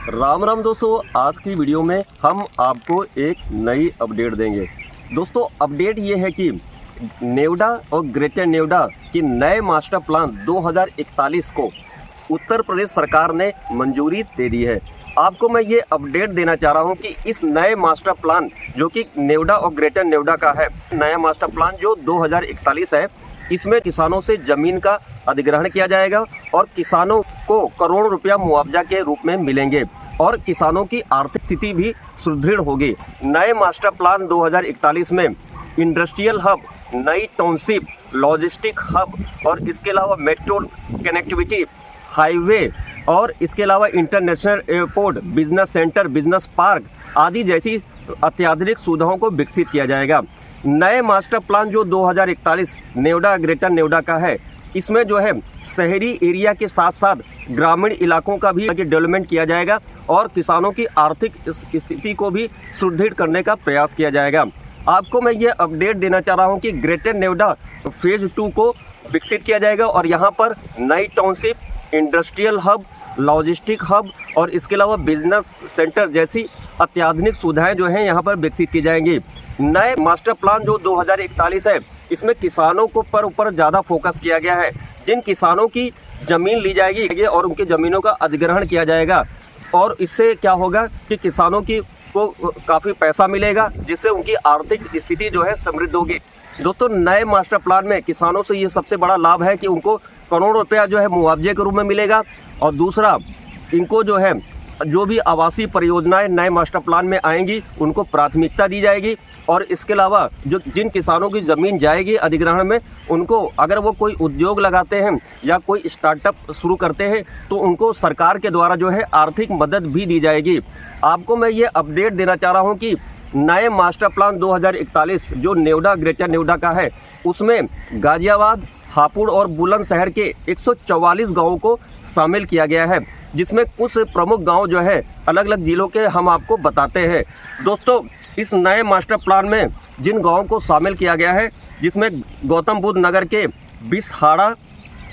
राम राम दोस्तों, आज की वीडियो में हम आपको एक नई अपडेट देंगे। दोस्तों अपडेट ये है कि नोएडा और ग्रेटर नोएडा की नए मास्टर प्लान 2041 को उत्तर प्रदेश सरकार ने मंजूरी दे दी है। आपको मैं ये अपडेट देना चाह रहा हूँ कि इस नए मास्टर प्लान जो कि नोएडा और ग्रेटर नोएडा का है, नया मास्टर प्लान जो 2041 है, इसमें किसानों से ज़मीन का अधिग्रहण किया जाएगा और किसानों को करोड़ों रुपया मुआवजा के रूप में मिलेंगे और किसानों की आर्थिक स्थिति भी सुदृढ़ होगी। नए मास्टर प्लान 2041 में इंडस्ट्रियल हब, नई टाउनशिप, लॉजिस्टिक हब और इसके अलावा मेट्रो कनेक्टिविटी, हाईवे और इसके अलावा international airport, business centre, business park आदि जैसी अत्याधुनिक सुविधाओं को विकसित किया जाएगा। नए मास्टर प्लान जो 2041 नोएडा ग्रेटर नोएडा का है, इसमें जो है शहरी एरिया के साथ साथ ग्रामीण इलाकों का भी डेवलपमेंट किया जाएगा और किसानों की आर्थिक स्थिति को भी सुदृढ़ करने का प्रयास किया जाएगा। आपको मैं ये अपडेट देना चाह रहा हूँ कि ग्रेटर नोएडा फेज़ 2 को विकसित किया जाएगा और यहाँ पर नई township, industrial hub, logistic hub और इसके अलावा बिजनेस सेंटर जैसी अत्याधुनिक सुविधाएं जो हैं यहाँ पर विकसित की जाएंगी। नए मास्टर प्लान जो 2041 है, इसमें किसानों को पर ऊपर ज़्यादा फोकस किया गया है। जिन किसानों की ज़मीन ली जाएगी और उनकी ज़मीनों का अधिग्रहण किया जाएगा और इससे क्या होगा कि किसानों की को काफ़ी पैसा मिलेगा, जिससे उनकी आर्थिक स्थिति जो है समृद्ध होगी। दोस्तों नए मास्टर प्लान में किसानों से ये सबसे बड़ा लाभ है कि उनको करोड़ों रुपया जो है मुआवजे के रूप में मिलेगा और दूसरा इनको जो है जो भी आवासीय परियोजनाएं नए मास्टर प्लान में आएंगी उनको प्राथमिकता दी जाएगी और इसके अलावा जो जिन किसानों की ज़मीन जाएगी अधिग्रहण में, उनको अगर वो कोई उद्योग लगाते हैं या कोई स्टार्टअप शुरू करते हैं तो उनको सरकार के द्वारा जो है आर्थिक मदद भी दी जाएगी। आपको मैं ये अपडेट देना चाह रहा हूँ कि नए मास्टर प्लान 2041 जो नोएडा ग्रेटर नोएडा का है, उसमें गाजियाबाद, हापुड़ और बुलंदशहर के 144 गाँवों को शामिल किया गया है, जिसमें कुछ प्रमुख गांव जो है अलग अलग जिलों के हम आपको बताते हैं। दोस्तों इस नए मास्टर प्लान में जिन गांवों को शामिल किया गया है, जिसमें गौतम बुद्ध नगर के बिसहाड़ा,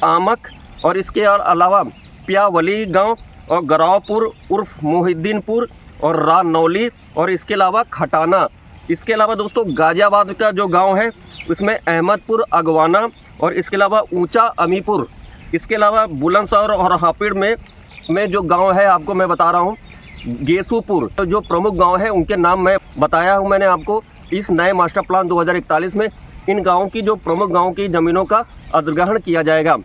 आमक और इसके अलावा प्यावली गांव और गरावपुर उर्फ मोहिद्दीनपुर और रानौली और इसके अलावा खटाना। इसके अलावा दोस्तों गाजियाबाद का जो गाँव है उसमें अहमदपुर, अगवाना और इसके अलावा ऊँचा अमीपुर। इसके अलावा बुलंदशहर और हापुड़ में जो गांव है आपको मैं बता रहा हूं, गेसूपुर। तो जो प्रमुख गांव है उनके नाम मैं बताया हूं मैंने आपको। इस नए मास्टर प्लान 2041 में इन गांवों की जो प्रमुख गांवों की ज़मीनों का अधिग्रहण किया जाएगा।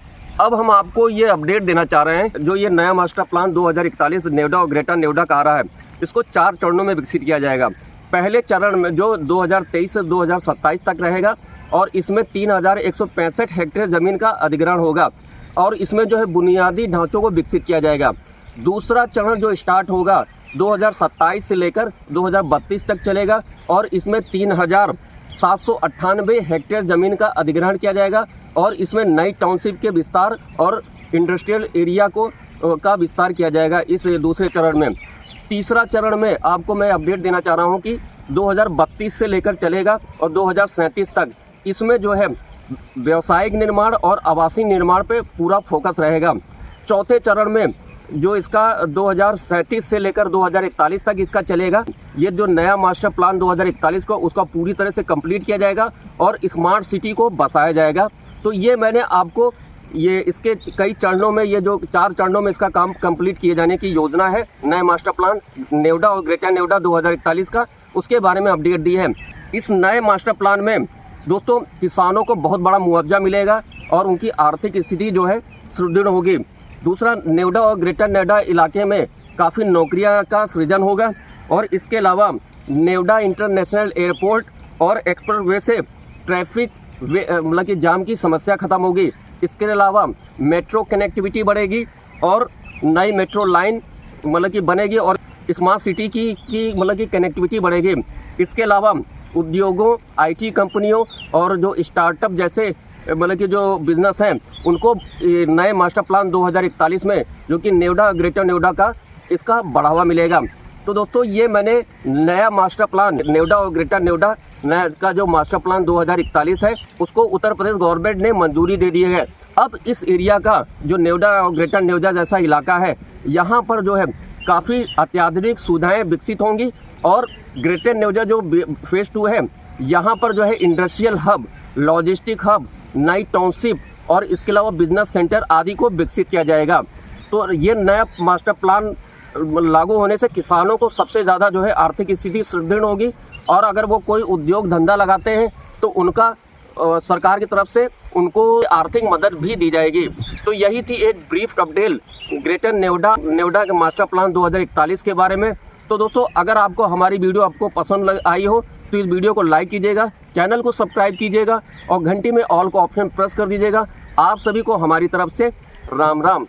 अब हम आपको ये अपडेट देना चाह रहे हैं, जो ये नया मास्टर प्लान 2041 नोएडा और ग्रेटर नोएडा का आ रहा है, इसको 4 चरणों में विकसित किया जाएगा। पहले चरण में जो 2023 से 2027 तक रहेगा और इसमें 3165 हेक्टेयर ज़मीन का अधिग्रहण होगा और इसमें जो है बुनियादी ढांचों को विकसित किया जाएगा। दूसरा चरण जो स्टार्ट होगा 2027 से लेकर 2032 तक चलेगा और इसमें 3798 हेक्टेयर ज़मीन का अधिग्रहण किया जाएगा और इसमें नई टाउनशिप के विस्तार और इंडस्ट्रियल एरिया का विस्तार किया जाएगा इस दूसरे चरण में। तीसरा चरण में आपको मैं अपडेट देना चाह रहा हूँ कि 2032 से लेकर चलेगा और 2037 तक इसमें जो है व्यावसायिक निर्माण और आवासीय निर्माण पे पूरा फोकस रहेगा। चौथे चरण में जो इसका 2037 से लेकर 2041 तक इसका चलेगा, ये जो नया मास्टर प्लान 2041 को उसका पूरी तरह से कंप्लीट किया जाएगा और स्मार्ट सिटी को बसाया जाएगा। तो ये मैंने आपको ये इसके कई चरणों में, ये जो 4 चरणों में इसका काम कंप्लीट किए जाने की योजना है नए मास्टर प्लान नोएडा और ग्रेटर नोएडा 2041 का, उसके बारे में अपडेट दी है। इस नए मास्टर प्लान में दोस्तों किसानों को बहुत बड़ा मुआवजा मिलेगा और उनकी आर्थिक स्थिति जो है सुदृढ़ होगी। दूसरा, नोएडा और ग्रेटर नोएडा इलाके में काफ़ी नौकरियां का सृजन होगा और इसके अलावा नोएडा इंटरनेशनल एयरपोर्ट और एक्सप्रेसवे से ट्रैफिक मतलब कि जाम की समस्या खत्म होगी। इसके अलावा मेट्रो कनेक्टिविटी बढ़ेगी और नई मेट्रो लाइन मतलब कि बनेगी और स्मार्ट सिटी की मतलब कि कनेक्टिविटी बढ़ेगी। इसके अलावा उद्योगों, आईटी कंपनियों और जो स्टार्टअप जैसे मतलब कि जो बिजनेस हैं उनको नए मास्टर प्लान 2041 में जो कि नोएडा ग्रेटर नोएडा का इसका बढ़ावा मिलेगा। तो दोस्तों ये मैंने नया मास्टर प्लान नोएडा और ग्रेटर नोएडा का जो मास्टर प्लान 2041 है उसको उत्तर प्रदेश गवर्नमेंट ने मंजूरी दे दी है। अब इस एरिया का जो नोएडा और ग्रेटर नोएडा जैसा इलाका है, यहाँ पर जो है काफ़ी अत्याधुनिक सुविधाएं विकसित होंगी। और ग्रेटर नोएडा जो फेज़ 2 है, यहाँ पर जो है इंडस्ट्रियल हब, लॉजिस्टिक हब, नई टाउनशिप और इसके अलावा बिजनेस सेंटर आदि को विकसित किया जाएगा। तो ये नया मास्टर प्लान लागू होने से किसानों को सबसे ज़्यादा जो है आर्थिक स्थिति सुदृढ़ होगी। और अगर वो कोई उद्योग धंधा लगाते हैं तो उनका सरकार की तरफ से उनको आर्थिक मदद भी दी जाएगी। तो यही थी एक ब्रीफ अपडेट ग्रेटर नोएडा के मास्टर प्लान 2041 के बारे में। तो दोस्तों, अगर आपको हमारी वीडियो पसंद आई हो तो इस वीडियो को लाइक कीजिएगा, चैनल को सब्सक्राइब कीजिएगा और घंटी में ऑल को ऑप्शन प्रेस कर दीजिएगा। आप सभी को हमारी तरफ से राम राम।